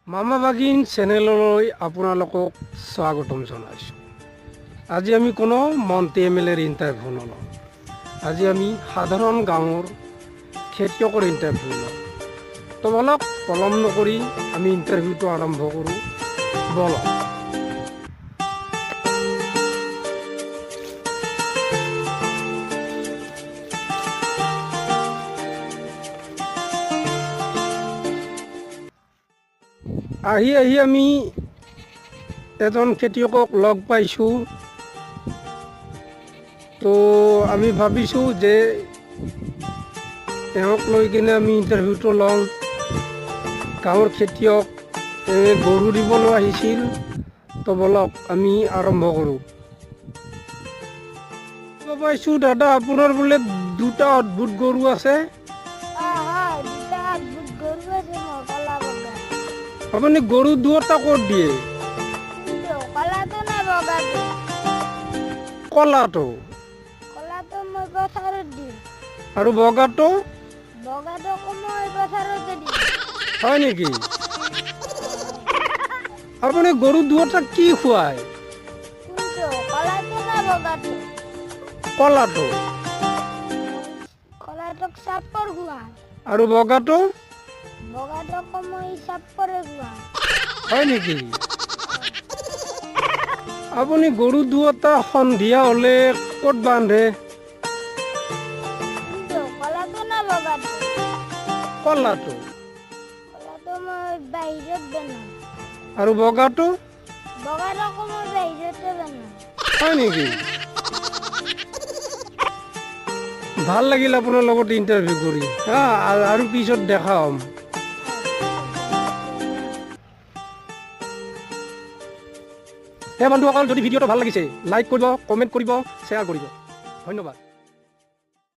মামা ভাগিন চেনেললৈ আপোনালোকক স্বাগতম জনাইছোঁ। আজি আমি কোনো মন্ত্ৰী MLAৰ ইণ্টাৰভিউ নলওঁ। আজি আমি সাধাৰণ গাঁৱৰ খেতিয়কৰ ইণ্টাৰভিউ লওঁ। তো বলক পলম নকৰি আমি ইণ্টাৰভিউটো আৰম্ভ কৰোঁ। বলক। আহি আমি এজন খেতিয়কক লগ পাইছোঁ। তো আমি ভাবিছোঁ যে তেওঁক লৈ কিনে আমি ইণ্টাৰভিউটো লওঁ। গাঁৱৰ খেতিয়ক গৰু দিবলৈ আহিছিল। তো বলক আমি আৰম্ভ কৰোঁ। পাইছোঁ দাদা, আপোনাৰ বোলে দুটা অদ্ভুত গৰু আছে। আপুনি গৰু দুটা ক'ত দিয়ে? কলাটো আৰু বগাটো হয় নেকি? আপুনি গৰু দুটা কি খুৱায়? কলাটো আৰু বগাটো হয় নেকি? আপুনি গৰু দুটা সন্ধিয়া হ'লে ক'ত বান্ধে? কলাটো আৰু বগাটো হয় নেকি? ভাল লাগিল আপোনাৰ লগত ইণ্টাৰভিউ কৰি। আৰু পিছত দেখা হ'ম। বন্ধুসকল, যদি ভিডিঅ'টো ভাল লাগিছে লাইক কৰিব, কমেণ্ট কৰিব, শ্বেয়াৰ কৰিব। ধন্যবাদ।